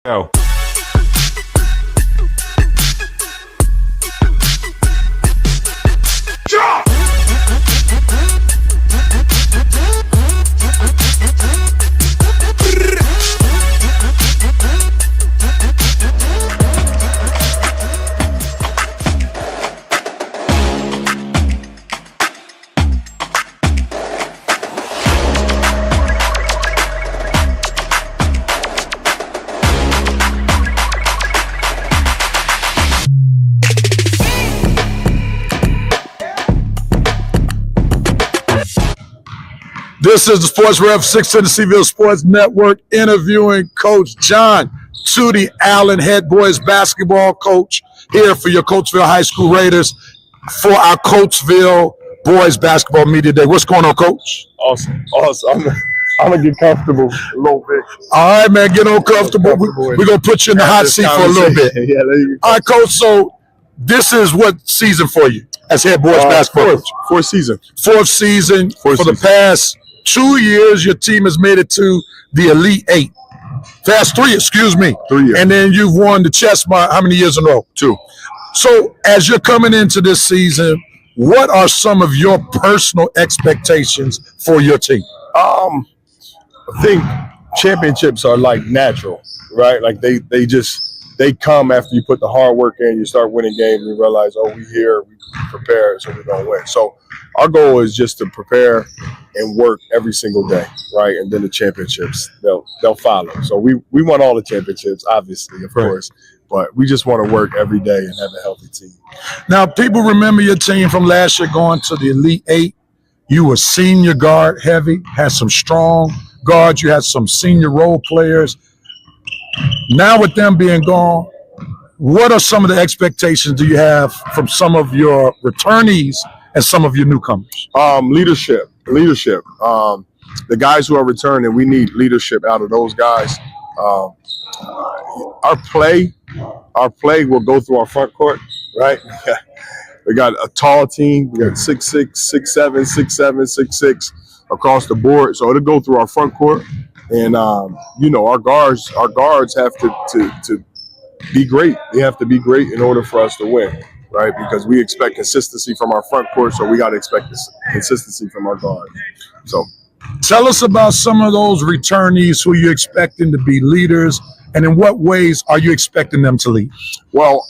Go. This is the Sports Rev 6 Tennesseeville Sports Network interviewing Coach John Tutti Allen, head boys basketball coach, here for your Coatesville High School Raiders for our Coatesville Boys Basketball Media Day. What's going on, Coach? Awesome. I'm going to get comfortable a little bit. All right, man, get on comfortable. We're going to put you in the hot seat for a little bit. Yeah, there you go. All right, Coach, so this is what season for you as head boys basketball coach? Fourth season. Fourth season. The past 2 years, your team has made it to the Elite Eight. Past 3 years. 3 years. And then you've won the chess by how many years in a row? 2. So as you're coming into this season, what are some of your personal expectations for your team? I think championships are like natural, right? Like they come after you put the hard work in, you start winning games, and you realize, oh, we here, we prepare, so we're going to win. So our goal is just to prepare and work every single day, right? And then the championships, they'll follow. So we want all the championships, obviously, of course, but we just want to work every day and have a healthy team. Now, people remember your team from last year going to the Elite Eight. You were senior guard heavy, had some strong guards, you had some senior role players. Now with them being gone, what are some of the expectations do you have from some of your returnees and some of your newcomers? Leadership. The guys who are returning, we need leadership out of those guys. Our play will go through our front court, right? We got a tall team. We got 6'6", 6'7", 6'7", 6'6" across the board. So it'll go through our front court. And our guards have to be great. They have to be great in order for us to win, right? Because we expect consistency from our front court, so we got to expect this consistency from our guards. So, tell us about some of those returnees who you're expecting to be leaders, and in what ways are you expecting them to lead? Well,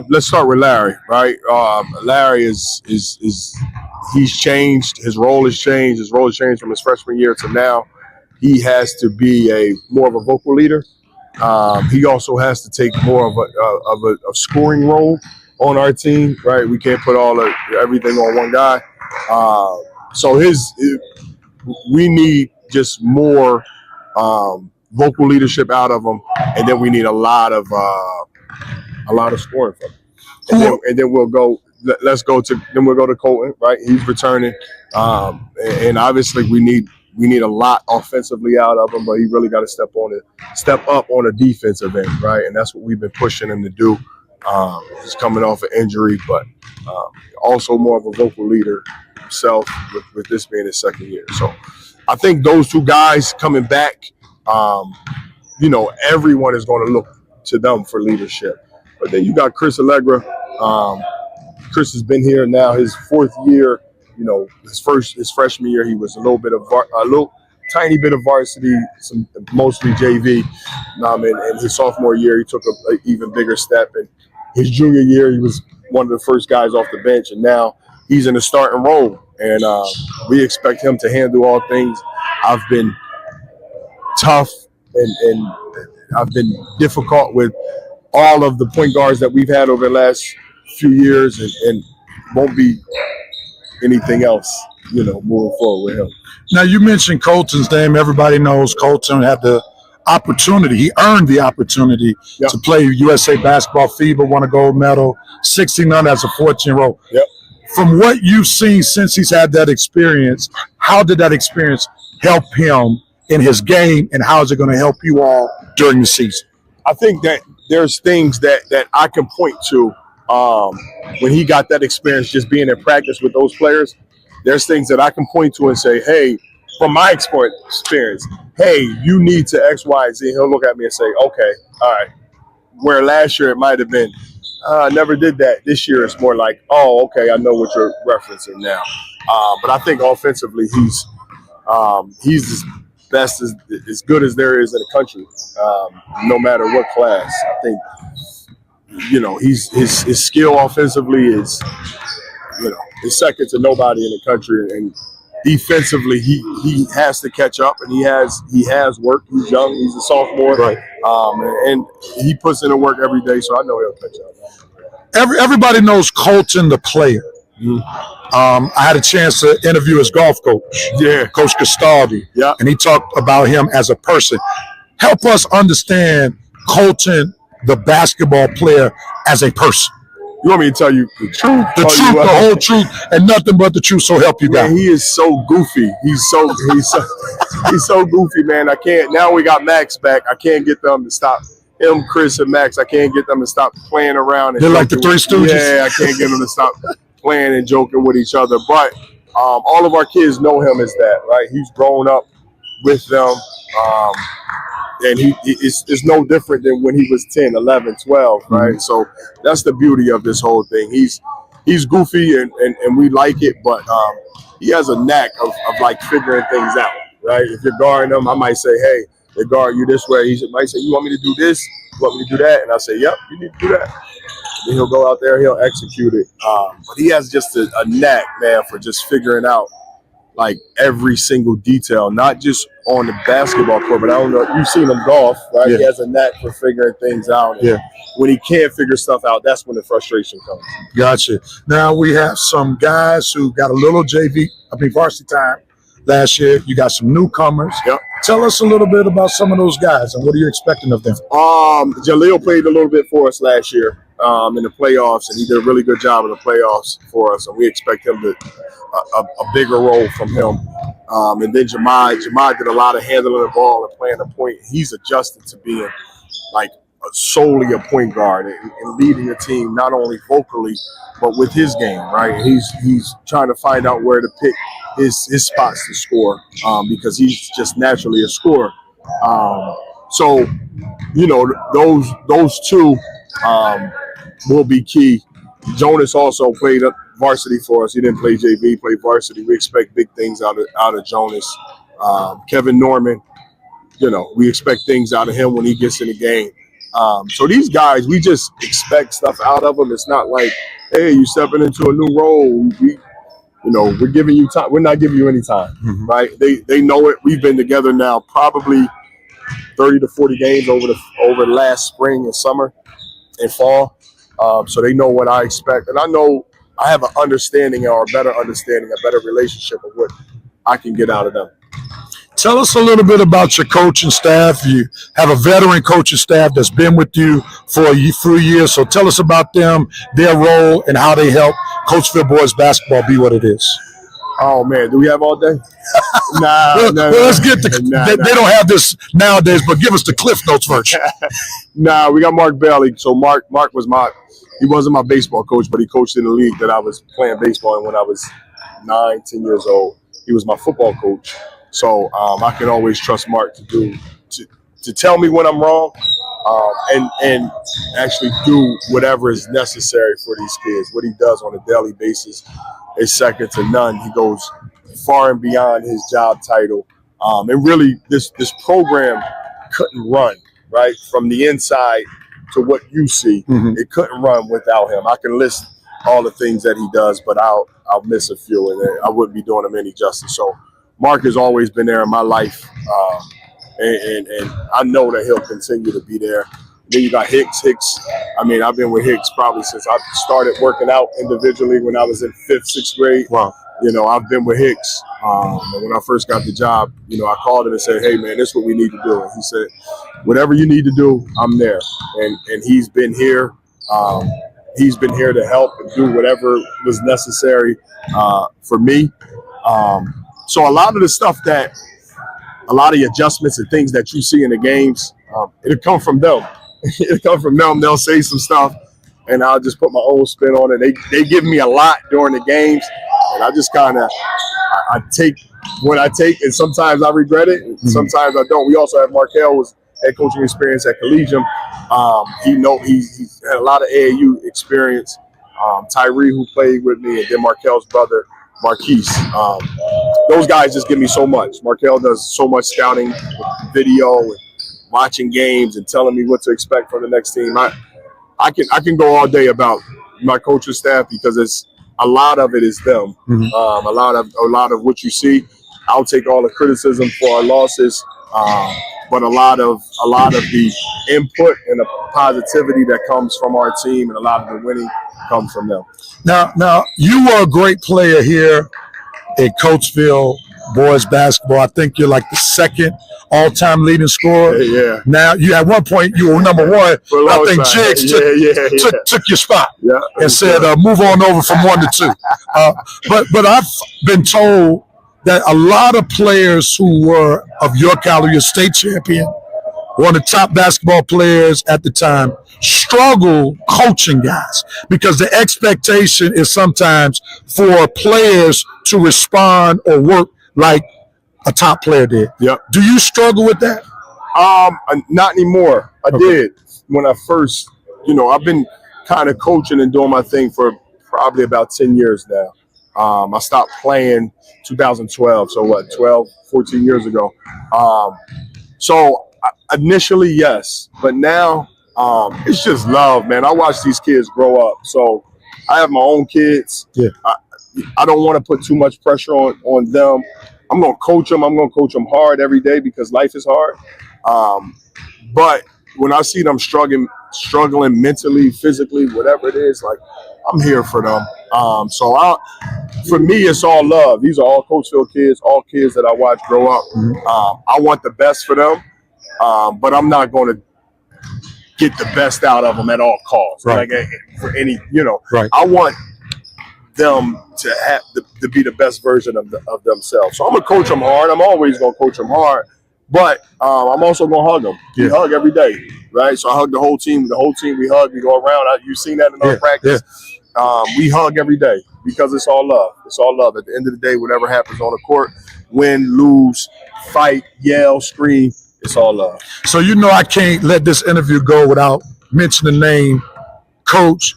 let's start with Larry, right? Larry is he's changed. His role has changed. His role has changed from his freshman year to now. He has to be more of a vocal leader. He also has to take more of a scoring role on our team, right? We can't put everything on one guy. So we need just more vocal leadership out of him, and then we need a lot of scoring from him. And then we'll go. We'll go to Colton, right? He's returning, and obviously we need a lot offensively out of him, but he really got to step up on a defensive end, right? And that's what we've been pushing him to do. He's coming off an injury, but also more of a vocal leader himself with this being his second year. So I think those two guys coming back, everyone is going to look to them for leadership. But then you got Chris Allegra. Chris has been here now his 4th year. His freshman year, he was a little tiny bit of varsity, mostly JV. And his sophomore year, he took an even bigger step. And his junior year, he was one of the first guys off the bench, and now he's in a starting role. And we expect him to handle all things. I've been tough and I've been difficult with all of the point guards that we've had over the last few years, and won't be anything else, moving forward with him. Now, you mentioned Colton's name. Everybody knows Colton had the opportunity. He earned the opportunity to play USA Basketball FIBA, won a gold medal, 16-0 as a 14-year-old. Yep. From what you've seen since he's had that experience, how did that experience help him in his game, and how is it going to help you all during the season? I think that there's things that I can point to when he got that experience just being in practice with those players. There's things that I can point to and say, hey, from my experience, hey, you need to X, Y, and Z. He'll look at me and say, okay, all right. Where last year it might have been, I never did that. This year it's more like, oh, okay, I know what you're referencing now. But I think offensively he's as best as good as there is in the country, no matter what class. I think his skill offensively is second to nobody in the country, and defensively he has to catch up, and he has work. He's young, he's a sophomore, Right. And he puts in the work every day, so I know he'll catch up. Everybody knows Colton the player. Mm-hmm. I had a chance to interview his golf coach, Coach Castaldi, and he talked about him as a person. Help us understand Colton, the basketball player, as a person. You want me to tell you the truth? The whole truth, and nothing but the truth. So help you God. Man, he is so goofy. He's so goofy, man. I can't. Now we got Max back. I can't get them to stop. Him, Chris, and Max. I can't get them to stop playing around. They're like the Three Stooges. Yeah, I can't get them to stop playing and joking with each other. But all of our kids know him as that, right? He's grown up with them. And it's no different than when he was 10, 11, 12, right? Mm-hmm. So that's the beauty of this whole thing. He's goofy and we like it, but he has a knack of like figuring things out, right? If you're guarding him, I might say, hey, they guard you this way. He might say, you want me to do this? You want me to do that? And I say, yep, you need to do that. Then he'll go out there, he'll execute it. But he has just a knack, man, for just figuring out like every single detail, not just on the basketball court, but I don't know, you've seen him golf, right? Yeah. He has a knack for figuring things out. And when he can't figure stuff out, that's when the frustration comes. Gotcha. Now we have some guys who got a little varsity time last year. You got some newcomers. Yep. Tell us a little bit about some of those guys and what are you expecting of them? Jahlil played a little bit for us last year in the playoffs, and he did a really good job in the playoffs for us, and we expect him to a bigger role from him. And then Jahmaad did a lot of handling the ball and playing the point. He's adjusted to being like solely a point guard and leading a team not only vocally but with his game, right? He's trying to find out where to pick his spots to score because he's just naturally a scorer. So those two will be key. Jonas also played varsity for us. He didn't play JV, he played varsity. We expect big things out of Jonas. Kevin Norman, we expect things out of him when he gets in the game. So these guys, we just expect stuff out of them. It's not like, hey, you stepping into a new role. We're giving you time. We're not giving you any time, right? They know it. We've been together now probably 30 to 40 games over the last spring and summer and fall. So they know what I expect. And I know I have an understanding or a better relationship of what I can get out of them. Tell us a little bit about your coaching staff. You have a veteran coaching staff that's been with you for a few years. So tell us about them, their role, and how they help Coatesville boys basketball be what it is. Oh, man. Do we have all day? Nah. Let's get they don't have this nowadays, but give us the Cliff Notes version. Nah, we got Mark Bailey. So Mark he wasn't my baseball coach, but he coached in the league that I was playing baseball in when I was 9, 10 years old. He was my football coach. So I can always trust Mark to tell me when I'm wrong and actually do whatever is necessary for these kids. What he does on a daily basis is second to none. He goes far and beyond his job title. And really, this program couldn't run, right? From the inside to what you see, it couldn't run without him. I can list all the things that he does, but I'll miss a few, and I wouldn't be doing him any justice. So Mark has always been there in my life, and I know that he'll continue to be there. Then you got Hicks. I mean, I've been with Hicks probably since I started working out individually when I was in 5th, 6th grade. Wow. I've been with Hicks. And when I first got the job, I called him and said, hey, man, this is what we need to do. And he said, whatever you need to do, I'm there. And he's been here. He's been here to help and do whatever was necessary for me. So a lot of the stuff a lot of the adjustments and things that you see in the games, it'll come from them. It'll come from them. They'll say some stuff, and I'll just put my own spin on it. They give me a lot during the games, and I just I take when I take, and sometimes I regret it, and sometimes I don't. We also have Markel was head coaching experience at Collegium. He's had a lot of AAU experience. Tyree, who played with me, and then Markel's brother, Marquise. Those guys just give me so much. Markel does so much scouting, video, and watching games, and telling me what to expect from the next team. I can go all day about my coaching staff because it's a lot of it is them. A lot of what you see. I'll take all the criticism for our losses, but a lot of the input and the positivity that comes from our team, and a lot of the winning comes from them. Now you were a great player here at Coatesville boys basketball. I think you're like the second all-time leading scorer. Yeah. Now you at one point you were number one. I think Jiggs took your spot and said move on over from 1 to 2. But I've been told that a lot of players who were of your caliber, your state champion, one of the top basketball players at the time, struggle coaching guys because the expectation is sometimes for players to respond or work like a top player did. Yep. Do you struggle with that? Not anymore. I did when I first, I've been kind of coaching and doing my thing for probably about 10 years now. I stopped playing 2012, so 14 years ago. So initially, yes, but now it's just love, man. I watch these kids grow up. So I have my own kids. Yeah. I don't want to put too much pressure on them. I'm going to coach them. I'm going to coach them hard every day because life is hard. But when I see them struggling mentally, physically, whatever it is, like I'm here for them. For me, it's all love. These are all Coatesville kids, all kids that I watch grow up. I want the best for them, but I'm not going to get the best out of them at all costs. Right. Like for any, Right. I want them to have to be the best version of themselves. So I'm gonna coach them hard. I'm always gonna coach them hard, but I'm also gonna hug them. Yeah. We hug every day, right? So I hug the whole team. The whole team we hug. We go around. You've seen that in our practice. We hug every day because it's all love. It's all love. At the end of the day, whatever happens on the court, win, lose, fight, yell, scream, it's all love. So I can't let this interview go without mentioning the name Coach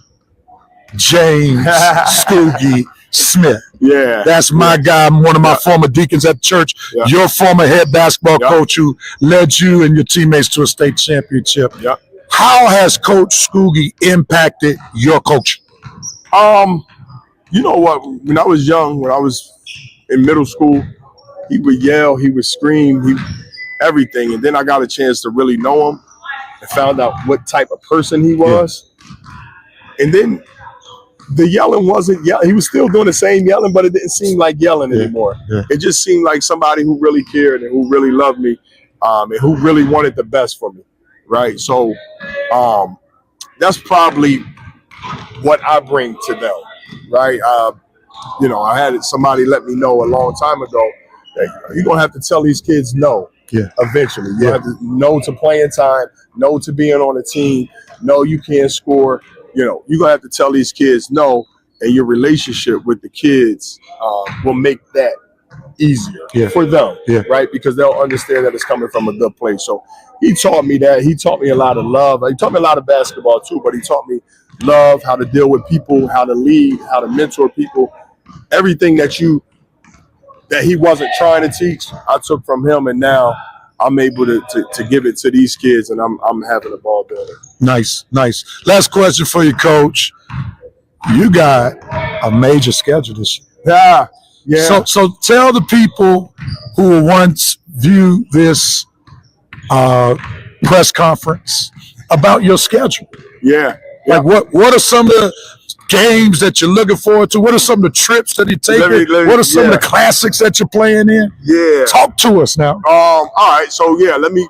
James Scoogie Smith. Yeah. That's my guy, one of my former deacons at the church, your former head basketball coach who led you and your teammates to a state championship. How has Coach Scoogie impacted your coaching? You know what? When I was young, when I was in middle school, he would yell, he would scream, everything. And then I got a chance to really know him and found out what type of person he was. And then the yelling wasn't yelling. He was still doing the same yelling, but it didn't seem like yelling anymore. It just seemed like somebody who really cared and who really loved me, and who really wanted the best for me, right? So that's probably what I bring to them, right? I had somebody let me know a long time ago that you're going to have to tell these kids no. Eventually. You have to no to playing time, no to being on a team, no, you can't score. You're going to have to tell these kids no, and your relationship with the kids will make that easier for them, right? Because they'll understand that it's coming from a good place. So he taught me that. He taught me a lot of love. He taught me a lot of basketball too, but he taught me love, how to deal with people, how to lead, how to mentor people. Everything that he wasn't trying to teach, I took from him, and now I'm able to give it to these kids, and I'm having a ball doing it. Nice. Last question for you, Coach. You got a major schedule this year. Yeah. So tell the people who once viewed this press conference about your schedule. Like what are some of the games that you're looking forward to? What are some of the trips that you're taking? What are some of the classics that you're playing in? Talk to us now. All right. So let me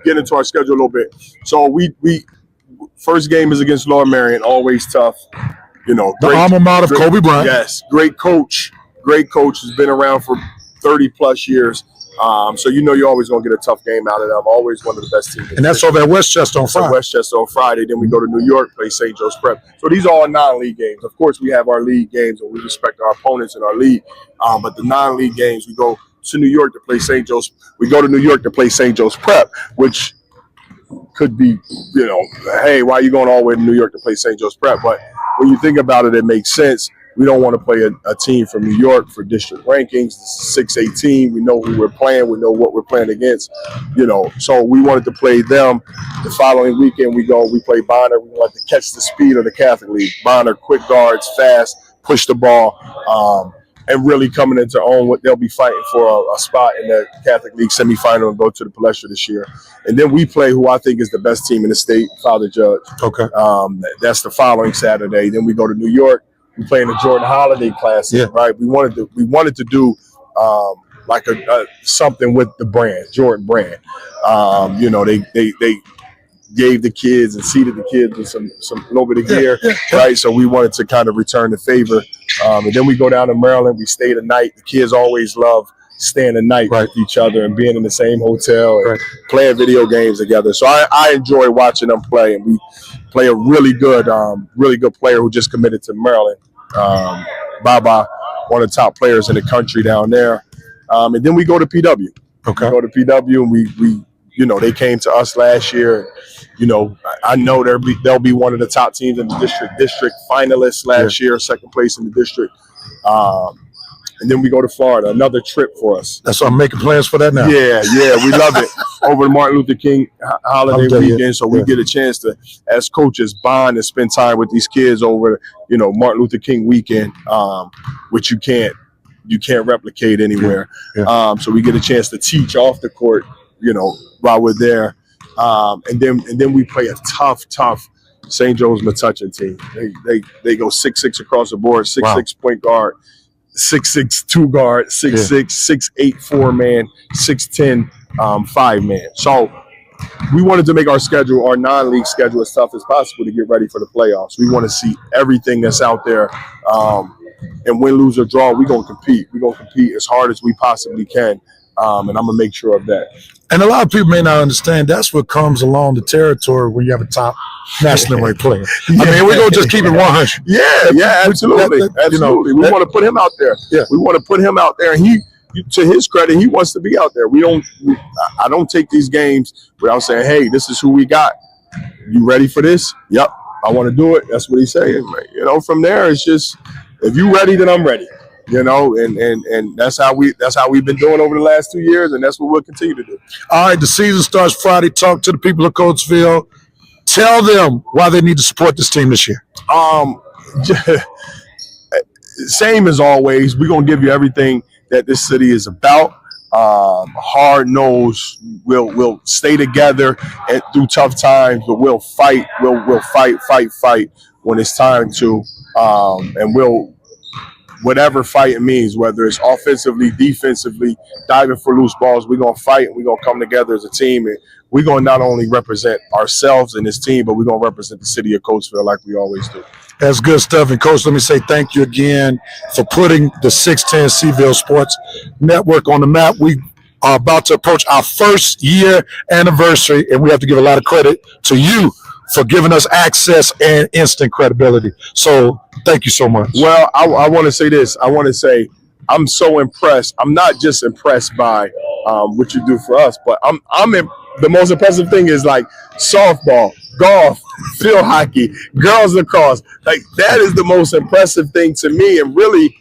get into our schedule a little bit. So we first game is against Lower Marion, always tough. The alma mater of Kobe Bryant. Yes, great coach. Great coach, has been around for 30 plus years. So you're always going to get a tough game out of them. Always one of the best teams. And that's over at Westchester on Friday. Westchester on Friday. Then we go to New York, play St. Joe's Prep. So these are all non-league games. Of course, we have our league games, and we respect our opponents in our league. But the non-league games, we go to New York to play St. Joe's. We go to New York to play St. Joe's Prep, which could be, hey, why are you going all the way to New York to play St. Joe's Prep? But when you think about it, it makes sense. We don't want to play a team from New York for district rankings. 6A team. We know who we're playing. We know what we're playing against. So we wanted to play them. The following weekend, we play Bonner. We like to catch the speed of the Catholic League. Bonner, quick guards, fast, push the ball, and really coming into own. They'll be fighting for a spot in the Catholic League semifinal and go to the Palestra this year. And then we play who I think is the best team in the state, Father Judge. Okay. That's the following Saturday. Then we go to New York. We play in the Jordan Holiday Classic, right? We wanted to do like a something with the brand, Jordan brand. They gave the kids and seated the kids with some little bit of gear, right? So we wanted to kind of return the favor. And then we go down to Maryland. We stay the night. The kids always love staying the night with each other and being in the same hotel and playing video games together. So I enjoy watching them play, and we play a really good player who just committed to Maryland. Baba, one of the top players in the country down there. And then we go to PW. Okay. We go to PW, and we they came to us last year. I know they'll be one of the top teams in the district finalists last year, second place in the district. And then we go to Florida, another trip for us. That's why I'm making plans for that now. Yeah, we love it. Over the Martin Luther King holiday weekend, so we get a chance to, as coaches, bond and spend time with these kids over, Martin Luther King weekend, which you can't replicate anywhere. So we get a chance to teach off the court, while we're there. And then we play a tough St. Joe's Metuchen team. They go 6'6" across the board, 6'6" point guard, 6'6" 2 guard, 6'6", 6'8" 4-man, 6'10" 5-man. So we wanted to make our non-league schedule, as tough as possible to get ready for the playoffs. We want to see everything that's out there. And win, lose, or draw, we're going to compete. We're going to compete as hard as we possibly can. And I'm going to make sure of that. And a lot of people may not understand that's what comes along the territory when you have a top national ranked player. I mean, we're going to just keep it 100. Yeah, absolutely. Absolutely. We want to put him out there. Yeah. We want to put him out there. And to his credit, he wants to be out there. I don't take these games without saying, hey, this is who we got. You ready for this? Yep. I want to do it. That's what he's saying. From there, it's just, if you ready, then I'm ready. And that's how we've been doing over the last 2 years, and that's what we'll continue to do. All right, the season starts Friday. Talk to the people of Coatesville. Tell them why they need to support this team this year. Same as always, we're gonna give you everything that this city is about. Hard nosed. We'll stay together and through tough times, but we'll fight. We'll fight when it's time to, and we'll. Whatever fighting means, whether it's offensively, defensively, diving for loose balls, we're going to fight and we're going to come together as a team. And we're going to not only represent ourselves in this team, but we're going to represent the city of Coatesville like we always do. That's good stuff. And, Coach, let me say thank you again for putting the 610 Seville Sports Network on the map. We are about to approach our first year anniversary, and we have to give a lot of credit to you for giving us access and instant credibility. So thank you so much. Well, I want to say this. I want to say I'm so impressed. I'm not just impressed by what you do for us, but the most impressive thing is like softball, golf, field hockey, girls lacrosse. Like that is the most impressive thing to me. And really,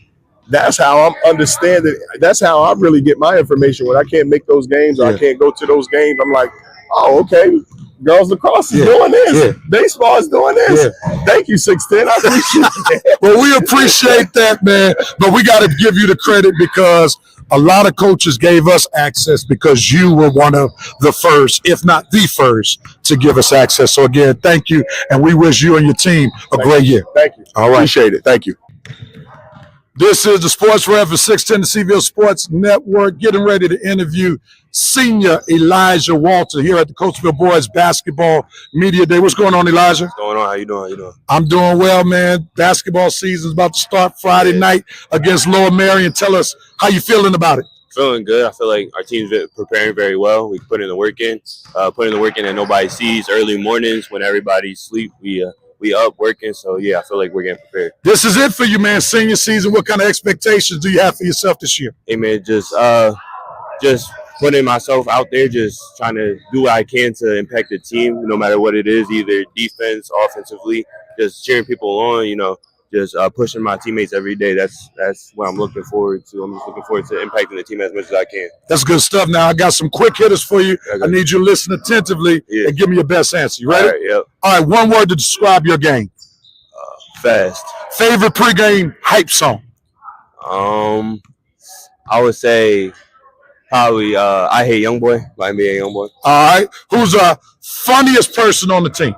that's how I'm understanding. That's how I really get my information. When I can't make those games or I can't go to those games, I'm like, oh, okay. Girls lacrosse is doing this. Baseball is doing this. Thank you, 610. I appreciate it. Well, we appreciate that, man. But we got to give you the credit because a lot of coaches gave us access because you were one of the first, if not the first, to give us access. So, again, thank you. And we wish you and your team a great year. Thank you. All right. Appreciate it. Thank you. This is the Sports Ref for 610 the Seville Sports Network. Getting ready to interview senior Elijah Walton here at the Coatesville Boys Basketball Media Day. What's going on, Elijah? What's going on? How you doing? I'm doing well, man. Basketball season's about to start Friday night against Lower Marion. Tell us how you feeling about it. Feeling good. I feel like our team's preparing very well. We put in the work in, that nobody sees. Early mornings when everybody's asleep, we up working. So yeah, I feel like we're getting prepared. This is it for you, man. Senior season. What kind of expectations do you have for yourself this year? Hey man, just putting myself out there, just trying to do what I can to impact the team, no matter what it is, either defense, offensively, just cheering people on. Just pushing my teammates every day. That's what I'm looking forward to. I'm just looking forward to impacting the team as much as I can. That's good stuff. Now, I got some quick hitters for you. I need you to listen attentively and give me your best answer. You ready? All right, yep. All right, one word to describe your game. Fast. Favorite pregame hype song? I would say probably I Hate Youngboy by NBA Youngboy. All right. Who's the funniest person on the team?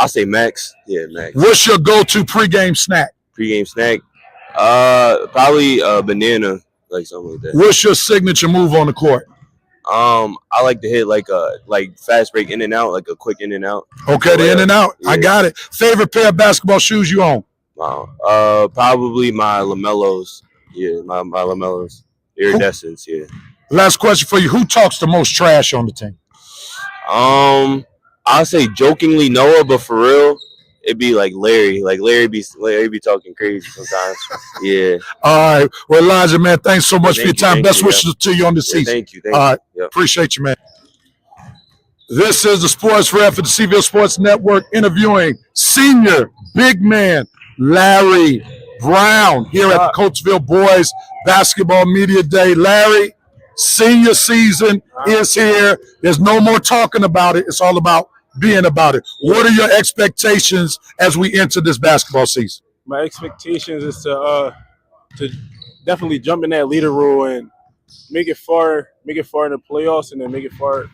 I'll say Max. Yeah, Max. What's your go-to pregame snack? Pregame snack? Probably a banana, like something like that. What's your signature move on the court? I like to hit like fast break in and out, like a quick in and out. Okay, the in and out. Yeah. I got it. Favorite pair of basketball shoes you own? Wow. Probably my LaMelos. Yeah, my LaMelos. Iridescents, yeah. Last question for you. Who talks the most trash on the team? I'll say jokingly Noah, but for real, it'd be like Larry. Like Larry be talking crazy sometimes. Yeah. All right. Well, Elijah, man, thanks so much for your time. Best wishes to you on this season. Thank you. All right. Yep. Appreciate you, man. This is the Sports Ref for the CVille Sports Network interviewing senior big man Larry Brown here at the Coatesville Boys Basketball Media Day. Larry, senior season is here. There's no more talking about it. It's all about being about it. What are your expectations as we enter this basketball season? My expectations is to definitely jump in that leader role and make it far in the playoffs, and then make it far.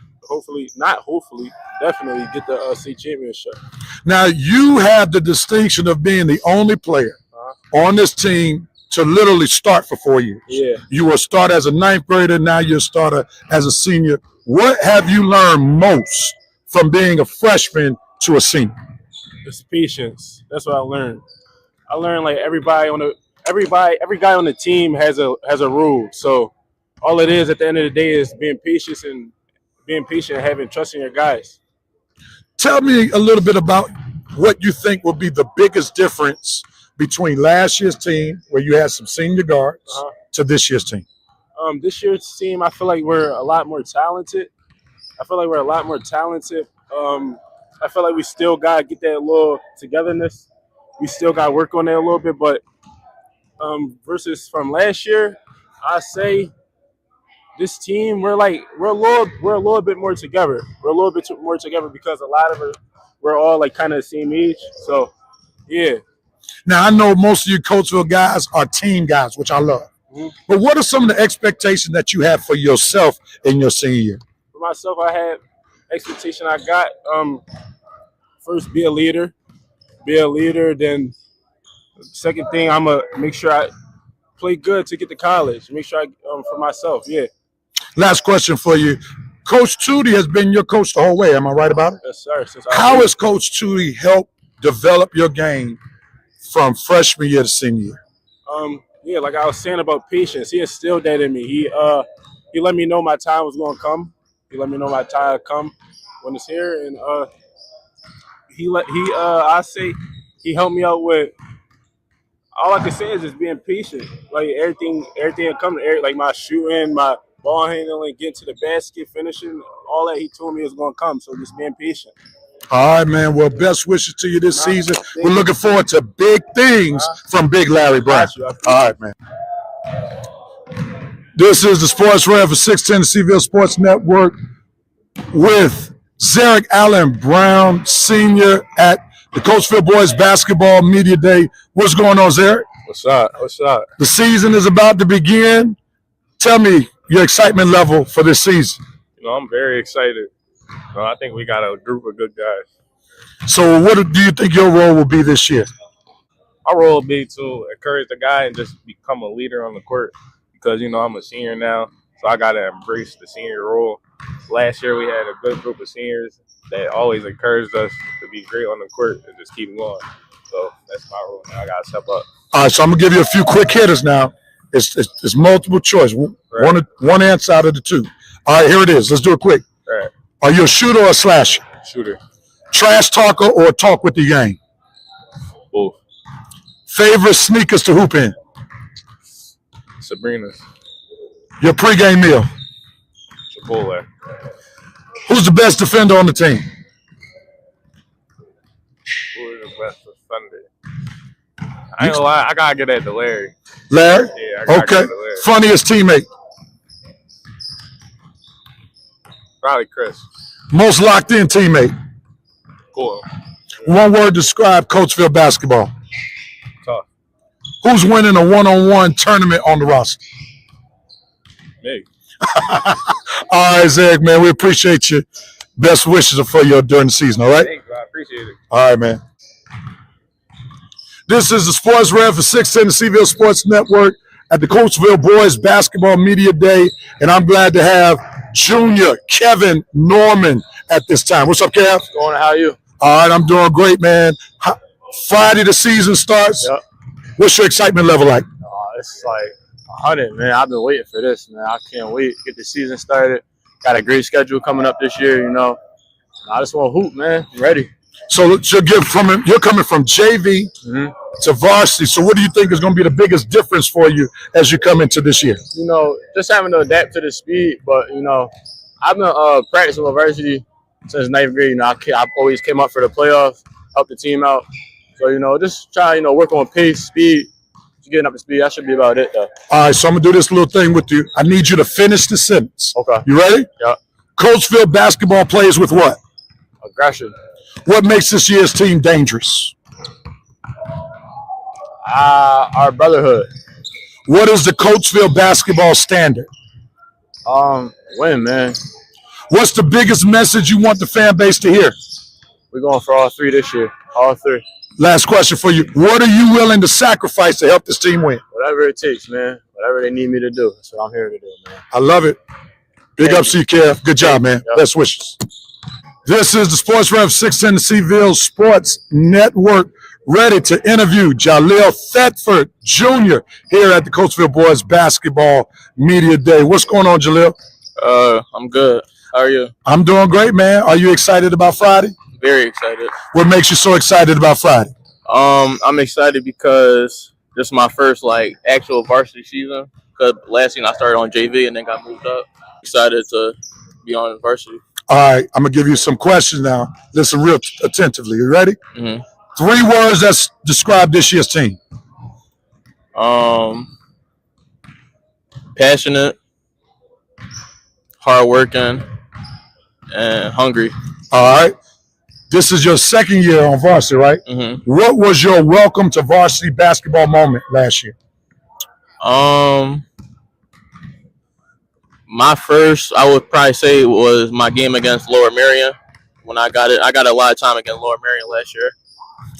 Definitely get the state championship. Now, you have the distinction of being the only player on this team to literally start for 4 years. Yeah. You will start as a ninth grader. Now you'll start as a senior. What have you learned most from being a freshman to a senior? It's patience. That's what I learned. I learned like every guy on the team has a rule. So all it is at the end of the day is being patient and having trust in your guys. Tell me a little bit about what you think will be the biggest difference between last year's team, where you had some senior guards, to this year's team. This year's team, I feel like we're a lot more talented. I feel like we still got to get that little togetherness. We still got to work on that a little bit. But versus from last year, I say this team, we're a little bit more together. We're a little bit more together because a lot of it, we're all like kind of the same age. So, yeah. Now, I know most of you Coatesville guys are team guys, which I love. Mm-hmm. But what are some of the expectations that you have for yourself in your senior year? For myself, I had expectation I got. First, be a leader. Then, second thing, I'm going to make sure I play good to get to college. Make sure for myself, yeah. Last question for you. Coach Tootie has been your coach the whole way. Am I right about it? Yes, sir. How has Coach Tootie helped develop your game from freshman year to senior year? Yeah, like I was saying about patience, he instilled that in me. He let me know my time was going to come. He let me know my time would come when it's here, and he helped me out with. All I can say is just being patient. Like everything come like my shooting, my ball handling, getting to the basket, finishing, all that he told me was going to come. So just being patient. All right, man. Well, best wishes to you this season. We're looking forward to big things from Big Larry Brown. All right, man. This is the Sports Ref for 610 CVille Sports Network with Zeric Allen-Brown, senior at the Coatesville Boys Basketball Media Day. What's going on, Zeric? What's up? The season is about to begin. Tell me your excitement level for this season. I'm very excited. I think we got a group of good guys. So what do you think your role will be this year? Our role will be to encourage the guy and just become a leader on the court because, I'm a senior now, so I got to embrace the senior role. Last year we had a good group of seniors that always encouraged us to be great on the court and just keep going. So that's my role now. I got to step up. All right, so I'm going to give you a few quick hitters now. It's multiple choice. Right. One answer out of the two. All right, here it is. Let's do it quick. Right. Are you a shooter or a slasher? Shooter. Trash talker or talk with the game? Both. Favorite sneakers to hoop in? Sabrina's. Your pregame meal? Chipotle. Who's the best defender on the team? Who is the best defender? I ain't gonna lie, I gotta get that to Larry. Larry? Yeah, I gotta Okay. get that to Larry. Funniest teammate? Probably Chris. Most locked in teammate? Cool. One word describe Coatesville basketball. Tough. Who's winning a one-on-one tournament on the roster? Me. All right, Zeric, man, we appreciate you. Best wishes for you during the season, all right? Thanks, bro. I appreciate it. All right, man. This is the Sports Rev for 610 Seville Sports Network at the Coatesville Boys Basketball Media Day, and I'm glad to have Junior Kevin Norman at this time. What's up, Kev? What's going on? How are you? All right, I'm doing great, man. Friday the season starts. Yep. What's your excitement level like? It's like 100, man. I've been waiting for this, man. I can't wait to get the season started. Got a great schedule coming up this year, you know. I just want to hoop, man. I'm ready. So you're coming from JV to varsity. So what do you think is going to be the biggest difference for you as you come into this year? You know, just having to adapt to the speed. But, you know, I've been practicing with varsity since 9th grade. You know, I always came up for the playoffs, help the team out. So, you know, just try, work on pace, speed. Just getting up to speed. That should be about it, though. All right, so I'm going to do this little thing with you. I need you to finish the sentence. Okay. You ready? Yeah. Coatesville basketball plays with what? Aggression. What makes this year's team dangerous? Our brotherhood. What is the Coatesville basketball standard? Win, man. What's the biggest message you want the fan base to hear? We're going for all three this year. All three. Last question for you. What are you willing to sacrifice to help this team win? Whatever it takes, man. Whatever they need me to do. That's what I'm here to do, man. I love it. Big ups to you, Kev. Good job, man. Yep. Best wishes. This is the Sports Rev 610 Seville Sports Network, ready to interview Jahlil Thedford Jr. here at the Coatesville Boys Basketball Media Day. What's going on, Jahlil? I'm good. How are you? I'm doing great, man. Are you excited about Friday? Very excited. What makes you so excited about Friday? I'm excited because this is my first actual varsity season. Because last season I started on JV and then got moved up. Excited to be on varsity. All right, I'm going to give you some questions now. Listen real attentively. You ready? Mm-hmm. 3 words that describe this year's team. Passionate, hardworking, and hungry. All right. This is your second year on varsity, right? Mm-hmm. What was your welcome to varsity basketball moment last year? My first, I would probably say, was my game against Lower Merion. When I got a lot of time against Lower Merion last year.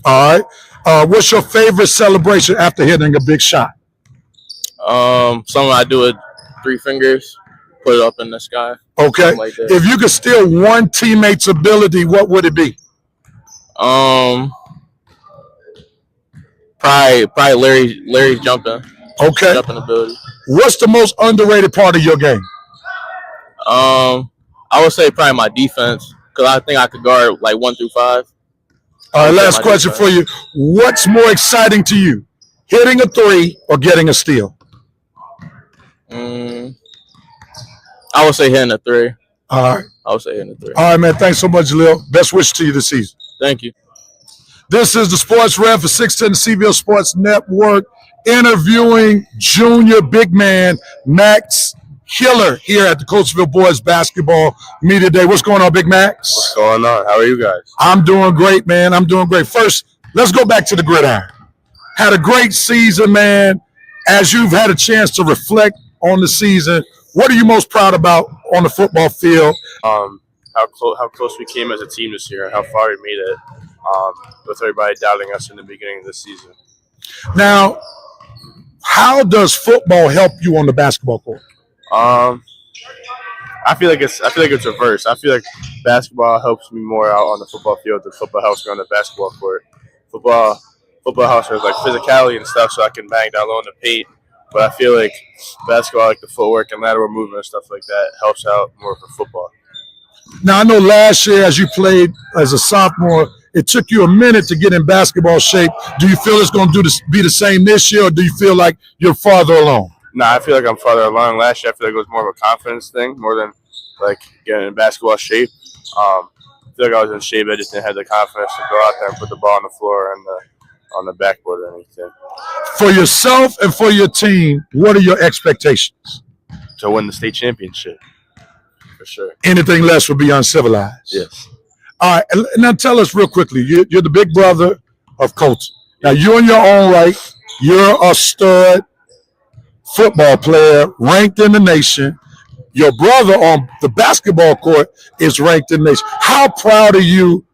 All right. What's your favorite celebration after hitting a big shot? Something I do with 3 fingers, put it up in the sky. Okay. Like that. If you could steal one teammate's ability, what would it be? Probably Larry's jumping. Okay. Jumping ability. What's the most underrated part of your game? I would say probably my defense, because I think I could guard 1 through 5. All right, last question for you. What's more exciting to you, hitting a 3 or getting a steal? I would say hitting a 3. All right. I would say hitting a 3. All right, man. Thanks so much, Jahlil. Best wishes to you this season. Thank you. This is the Sports Rev for 610 Seville Sports Network, interviewing junior big man Max Hiller here at the Coatesville Boys Basketball Media Day. What's going on, Big Max? What's going on? How are you guys? I'm doing great, man. I'm doing great. First, let's go back to the gridiron. Had a great season, man. As you've had a chance to reflect on the season, what are you most proud about on the football field? How close we came as a team this year, how far we made it, with everybody doubting us in the beginning of this season. Now, how does football help you on the basketball court? I feel like it's reverse. I feel like basketball helps me more out on the football field than football helps me on the basketball court. Football helps me with physicality and stuff, so I can bang down low in the paint. But I feel like basketball, like the footwork and lateral movement and stuff like that, helps out more for football. Now, I know last year as you played as a sophomore, it took you a minute to get in basketball shape. Do you feel it's going to be the same this year, or do you feel like you're farther along? No, I feel like I'm farther along. Last year, I feel like it was more of a confidence thing, more than like getting in basketball shape. I feel like I was in shape. I just didn't have the confidence to go out there and put the ball on the floor and on the backboard or anything. For yourself and for your team, what are your expectations? To win the state championship, for sure. Anything less would be uncivilized. Yes. All right, and now tell us real quickly. You're the big brother of Colton. Now, you in your own right, you're a stud football player ranked in the nation. Your brother on the basketball court is ranked in the nation. How proud are you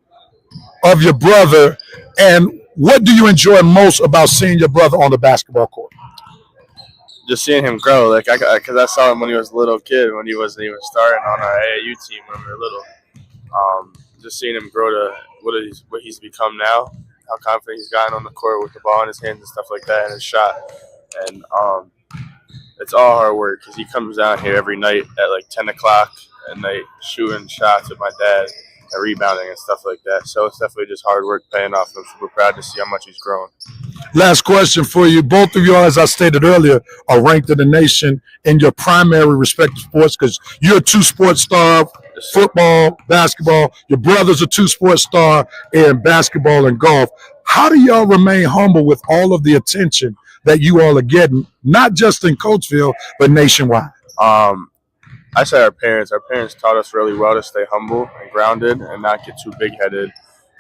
of your brother, and what do you enjoy most about seeing your brother on the basketball court? Just seeing him grow, like because I saw him when he was a little kid, when he wasn't even starting on our AAU team when we were little. Just seeing him grow to what he's become now, how confident he's gotten on the court with the ball in his hands and stuff like that, and his shot. And it's all hard work because he comes down here every night at like 10 o'clock at night shooting shots with my dad and rebounding and stuff like that. So it's definitely just hard work paying off. I'm super proud to see how much he's grown. Last question for you. Both of you, as I stated earlier, are ranked in the nation in your primary respective sports because you're a two-sport star, football, basketball. Your brother's a two-sport star in basketball and golf. How do y'all remain humble with all of the attention that you all are getting, not just in Coatesville, but nationwide? I say our parents. Our parents taught us really well to stay humble and grounded and not get too big-headed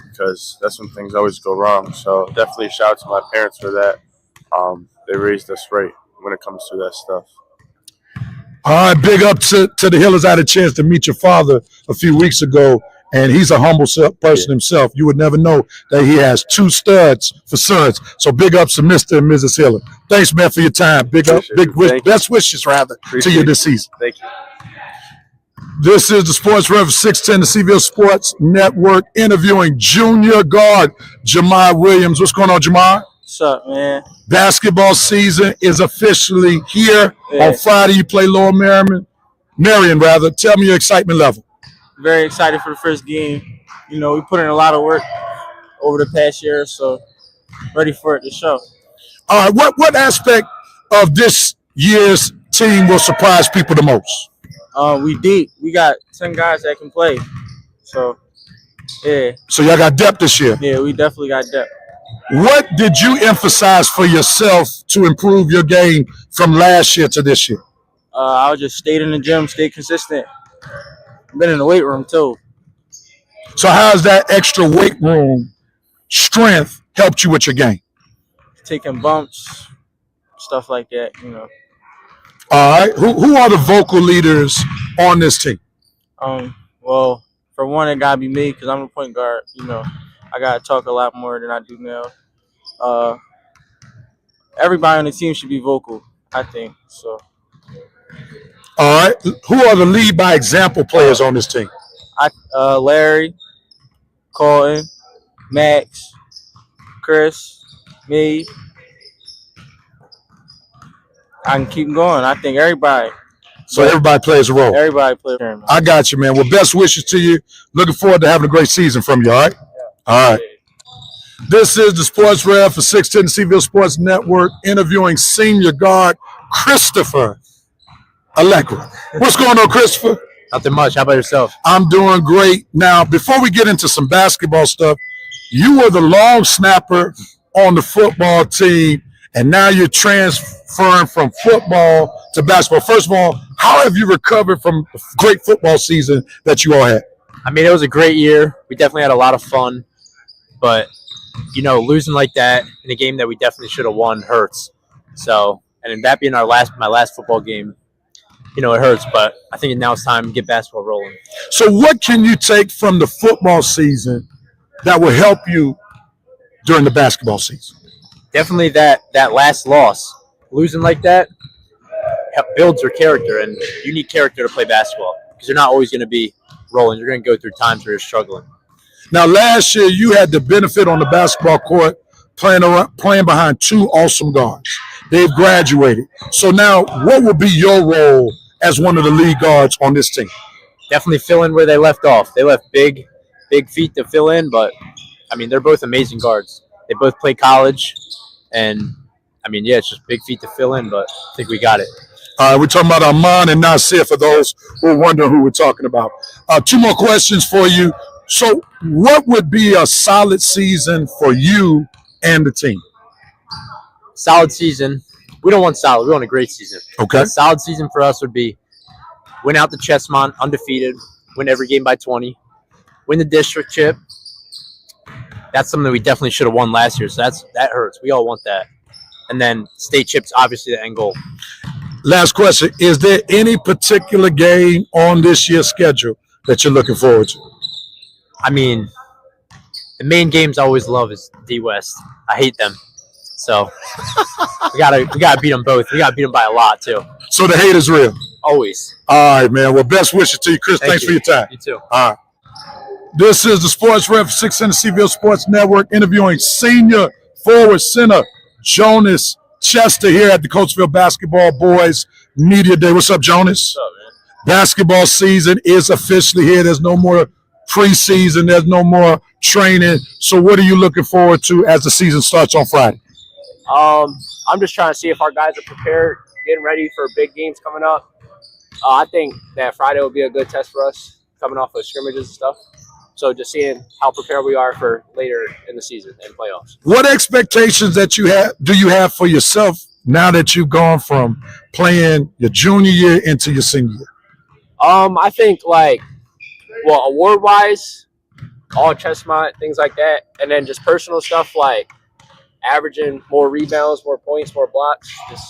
because that's when things always go wrong. So definitely shout out to my parents for that. They raised us right when it comes to that stuff. All right, big up to the Hillers. I had a chance to meet your father a few weeks ago, and he's a humble person himself. You would never know that he has two studs for sons. So big ups to Mr. and Mrs. Hiller. Thanks, man, for your time. Best wishes, rather, to you this season. Thank you. This is the Sports Rev 610, the Seville Sports Network, interviewing junior guard Jahmaad Williams. What's going on, Jahmaad? What's up, man? Basketball season is officially here. Yeah. On Friday, you play Lower Marion. Tell me your excitement level. Very excited for the first game. You know, we put in a lot of work over the past year, so ready for it to show. All right, what aspect of this year's team will surprise people the most? We deep. We got 10 guys that can play. So, yeah. So y'all got depth this year? Yeah, we definitely got depth. What did you emphasize for yourself to improve your game from last year to this year? I just stayed in the gym, stayed consistent. Been in the weight room, too. So how's that extra weight room strength helped you with your game? Taking bumps, stuff like that, you know. All right. Who are the vocal leaders on this team? Well, for one, it got to be me because I'm the point guard. You know, I got to talk a lot more than I do now. Everybody on the team should be vocal, I think. So. All right. Who are the lead by example players on this team? Larry, Colton, Max, Chris, me. I can keep going. I think everybody. So everybody plays a role. Everybody plays a role. I got you, man. Well, best wishes to you. Looking forward to having a great season from you, all right? Yeah. All right. This is the Sports Rev for 610 Seville Sports Network, interviewing senior guard Christopher Allegra. What's going on, Christopher? Nothing much. How about yourself? I'm doing great. Now, before we get into some basketball stuff, you were the long snapper on the football team, and now you're transferring from football to basketball. First of all, how have you recovered from the great football season that you all had? I mean, it was a great year. We definitely had a lot of fun. But, you know, losing like that in a game that we definitely should have won hurts. So, and in that being my last football game, you know, it hurts. But I think now it's time to get basketball rolling. So what can you take from the football season that will help you during the basketball season? Definitely that last loss. Losing like that builds your character, and you need character to play basketball because you're not always going to be rolling. You're going to go through times where you're struggling. Now, last year you had the benefit on the basketball court playing behind two awesome guards. They've graduated. So now, what will be your role as one of the lead guards on this team? Definitely fill in where they left off. They left big feet to fill in, but I mean, they're both amazing guards. They both play college, and I mean, yeah, it's just big feet to fill in, but I think we got it. We're talking about Armand and Nasir for those who are wondering who we're talking about. 2 more questions for you. So what would be a solid season for you and the team? Solid season. We don't want solid. We want a great season. Okay. A solid season for us would be win out the Chessmont undefeated, win every game by 20, win the district chip. That's something that we definitely should have won last year, so that hurts. We all want that. And then state chips, obviously the end goal. Last question. Is there any particular game on this year's schedule that you're looking forward to? I mean, the main games I always love is D West. I hate them. So we gotta beat them both. We gotta beat them by a lot too. So the hate is real. Always. All right, man. Well, best wishes to you, Chris. Thanks for your time. You too. All right. This is the Sports Ref 600 CVille Sports Network interviewing senior forward center Jonas Chester here at the Coatesville Basketball Boys Media Day. What's up, Jonas? What's up, man? Basketball season is officially here. There's no more preseason. There's no more training. So what are you looking forward to as the season starts on Friday? I'm just trying to see if our guys are prepared, getting ready for big games coming up. I think that Friday will be a good test for us, coming off of scrimmages and stuff. So just seeing how prepared we are for later in the season and playoffs. What expectations do you have for yourself now that you've gone from playing your junior year into your senior year? I think award-wise, all Chessmont, things like that, and then just personal stuff like averaging more rebounds, more points, more blocks, just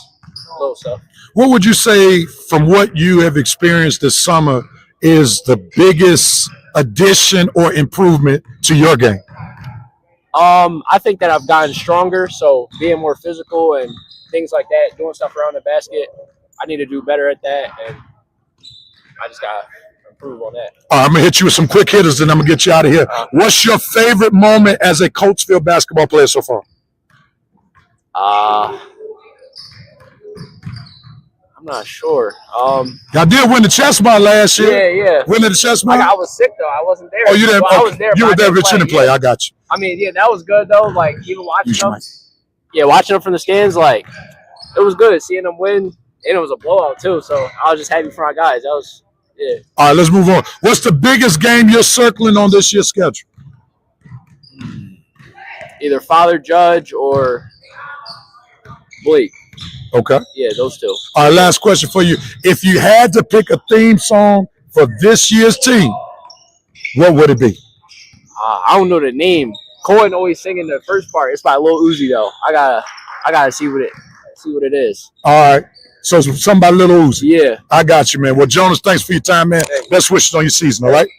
little stuff. What would you say from what you have experienced this summer is the biggest addition or improvement to your game? I think that I've gotten stronger, so being more physical and things like that, doing stuff around the basket, I need to do better at that, and I just got to improve on that. I'm going to hit you with some quick hitters, and I'm going to get you out of here. What's your favorite moment as a Coatesville basketball player so far? I'm not sure. Y'all did win the Chessmont last year. Yeah. Winning the Chessmont? I was sick, though. I wasn't there. Oh, you didn't? Well, I was there, you were there, but but you didn't play. Yeah. I got you. I mean, yeah, that was good, though. Like, even watching them. Yeah, watching them from the stands, like, it was good. Seeing them win, and it was a blowout, too. So I was just happy for our guys. That was, yeah. All right, let's move on. What's the biggest game you're circling on this year's schedule? Either Father Judge or Blake. Okay. Yeah, those two. All right, last question for you. If you had to pick a theme song for this year's team, what would it be? I don't know the name. Colton always singing the first part. It's by Lil Uzi, though. I gotta see what it is. All right. So it's something by Lil Uzi. Yeah. I got you, man. Well, Jonas, thanks for your time, man. Best wishes on your season, all right?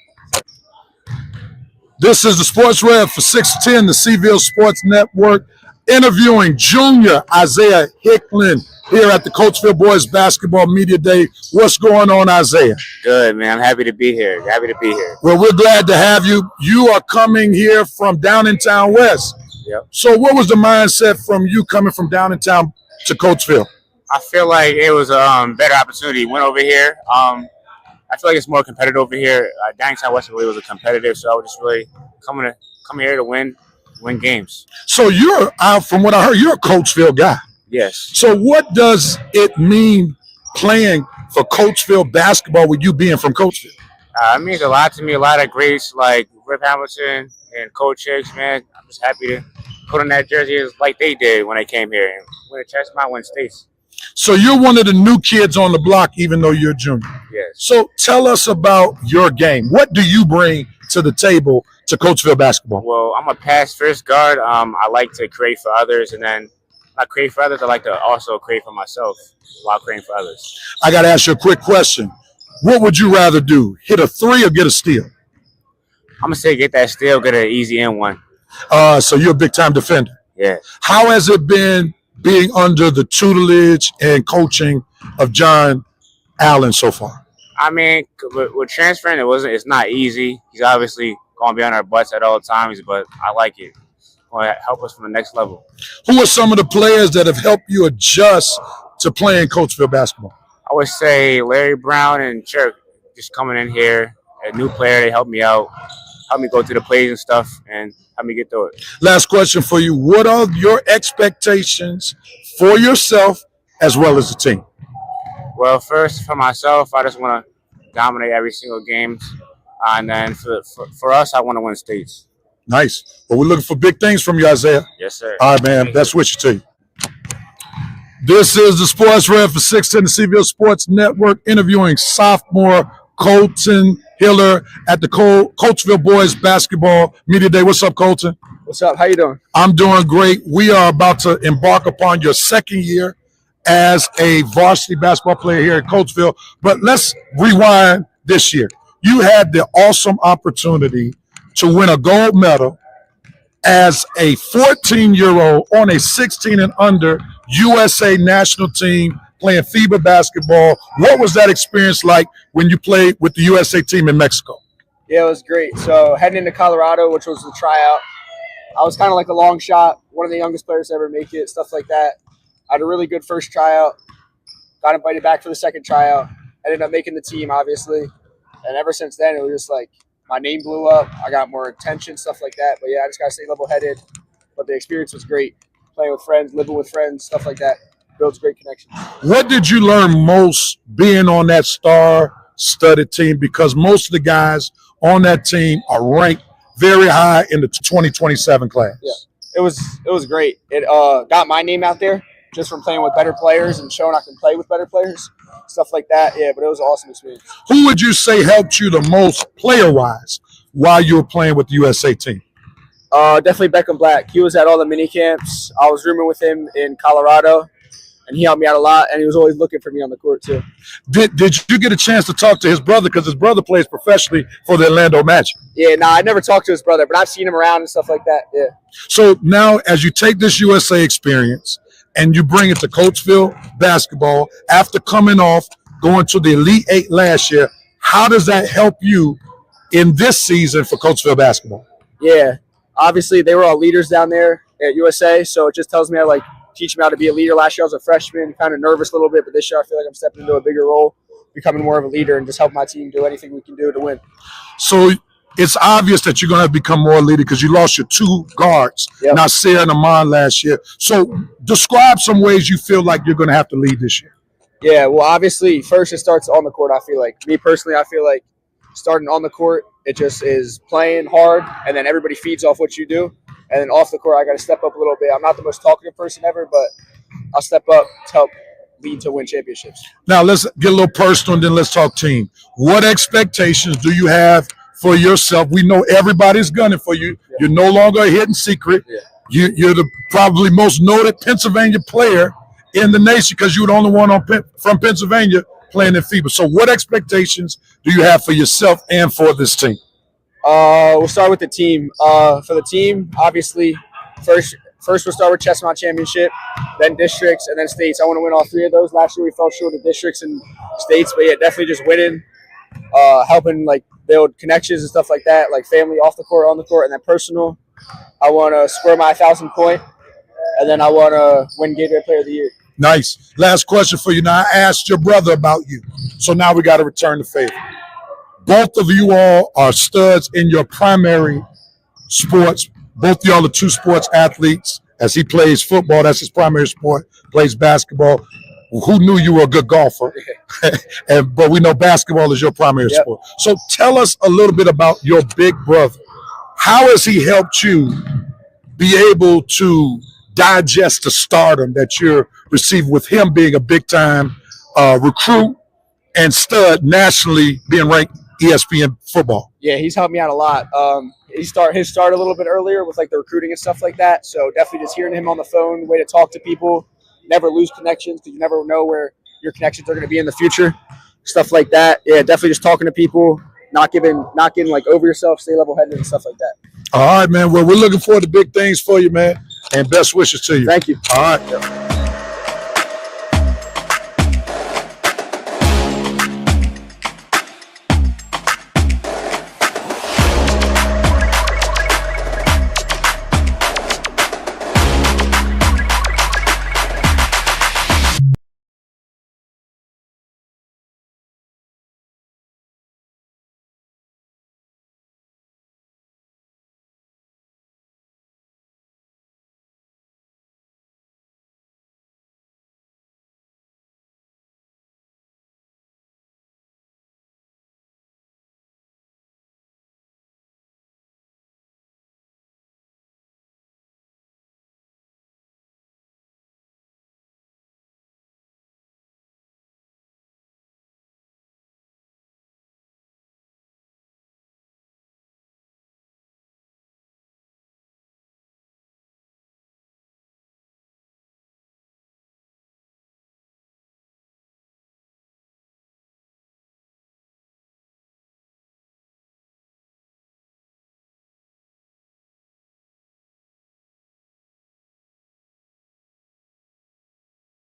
This is the Sports Rev for 610, the CVille Sports Network, interviewing junior Isaiah Hicklen here at the Coatesville Boys Basketball Media Day. What's going on, Isaiah? Good, man. I'm happy to be here. Well, we're glad to have you. You are coming here from down in town west. Yep. So what was the mindset from you coming from down in town to Coatesville? I feel like it was a better opportunity. Went over here. I feel like it's more competitive over here. Downtown West really was a competitive, so I was just really coming here to win games. So you're out from what I heard, you're a Coatesville guy. Yes. So what does it mean playing for Coatesville basketball with you being from Coatesville? It means a lot to me. A lot of greats like Rip Hamilton and Coach Hicks, man. I'm just happy to put on that jersey like they did when they came here and win a Chessmont, win states. So you're one of the new kids on the block, even though you're a junior. Yes. So tell us about your game. What do you bring to the table to Coatesville basketball? Well, I'm a pass-first guard. I like to create for others, and then I create for others. I like to also create for myself while creating for others. I got to ask you a quick question. What would you rather do, hit a three or get a steal? I'm going to say get that steal, get an easy in one. So you're a big-time defender. Yeah. How has it been being under the tutelage and coaching of John Allen so far? I mean, with transferring, it's not easy. He's obviously going to be on our butts at all times, but I like it. going to help us from the next level. Who are some of the players that have helped you adjust to playing Coatesville basketball? I would say Larry Brown and Cherk just coming in here, a new player. They helped me out, helped me go through the plays and stuff, and helped me get through it. Last question for you. What are your expectations for yourself as well as the team? Well, first, for myself, I just want to dominate every single game. And then for us, I want to win states. Nice. Well, we're looking for big things from you, Isaiah. Yes, sir. All right, man. Best wishes to you. This is the Sports Ref for 610 Tennesseeville Sports Network, interviewing sophomore Colton Hiller at the Coatesville Boys Basketball Media Day. What's up, Colton? What's up? How you doing? I'm doing great. We are about to embark upon your second year as a varsity basketball player here at Coatesville. But let's rewind this year. You had the awesome opportunity to win a gold medal as a 14-year-old on a 16 and under USA national team playing FIBA basketball. What was that experience like when you played with the USA team in Mexico? Yeah, it was great. So heading into Colorado, which was the tryout, I was kind of like a long shot, one of the youngest players to ever make it, stuff like that. I had a really good first tryout, got invited back for the second tryout, ended up making the team, obviously. And ever since then, it was just like my name blew up. I got more attention, stuff like that. But, yeah, I just got to stay level-headed. But the experience was great. Playing with friends, living with friends, stuff like that. Builds great connections. What did you learn most being on that star-studded team? Because most of the guys on that team are ranked very high in the 2027 class. Yeah, it was great. It got my name out there just from playing with better players and showing I can play with better players, stuff like that. Yeah, but it was an awesome experience. Who would you say helped you the most player-wise while you were playing with the USA team? Definitely Beckham Black. He was at all the mini camps. I was rooming with him in Colorado, and he helped me out a lot, and he was always looking for me on the court too. Did you get a chance to talk to his brother? Because his brother plays professionally for the Orlando Magic. Yeah, I never talked to his brother, but I've seen him around and stuff like that. Yeah. So now as you take this USA experience and you bring it to Coatesville basketball after coming off going to the Elite Eight last year, how does that help you in this season for Coatesville basketball? Yeah, obviously they were all leaders down there at USA, so it just tells me I teach me how to be a leader. Last year I was a freshman, kind of nervous a little bit, but this year I feel like I'm stepping into a bigger role, becoming more of a leader, and just help my team do anything we can do to win. So it's obvious that you're going to become more leader because you lost your two guards, Nasir and Amon, last year. So describe some ways you feel like you're going to have to lead this year. Yeah, well, obviously, first it starts on the court, I feel like. Me personally, I feel like starting on the court, it just is playing hard, and then everybody feeds off what you do. And then off the court, I got to step up a little bit. I'm not the most talkative person ever, but I'll step up to help lead to win championships. Now, let's get a little personal, and then let's talk team. What expectations do you have for yourself? We know everybody's gunning for you. Yeah. You're no longer a hidden secret. Yeah. You're the probably most noted Pennsylvania player in the nation because you were the only one from Pennsylvania playing in FIBA. So what expectations do you have for yourself and for this team? We'll start with the team. For the team, obviously, first we'll start with Chestnut Championship, then districts, and then states. I want to win all three of those. Last year we fell short of districts and states, but yeah, definitely just winning, helping build connections and stuff like that, like family off the court, on the court, and then personal. I want to score my 1,000 point, and then I want to win Gatorade Player of the Year. Nice. Last question for you. Now, I asked your brother about you, so now we got to return the favor. Both of you all are studs in your primary sports. Both of y'all are two sports athletes. As he plays football, that's his primary sport, plays basketball. Who knew you were a good golfer? But we know basketball is your primary sport. So tell us a little bit about your big brother. How has he helped you be able to digest the stardom that you're receiving with him being a big-time recruit and stud nationally, being ranked ESPN football? Yeah, he's helped me out a lot. He started a little bit earlier with the recruiting and stuff like that. So definitely just hearing him on the phone, way to talk to people, never lose connections because you never know where your connections are going to be in the future, stuff like that. Yeah, definitely just talking to people, not getting over yourself, stay level-headed and stuff like that. All right, man. Well, we're looking forward to big things for you, man, and best wishes to you. Thank you. All right.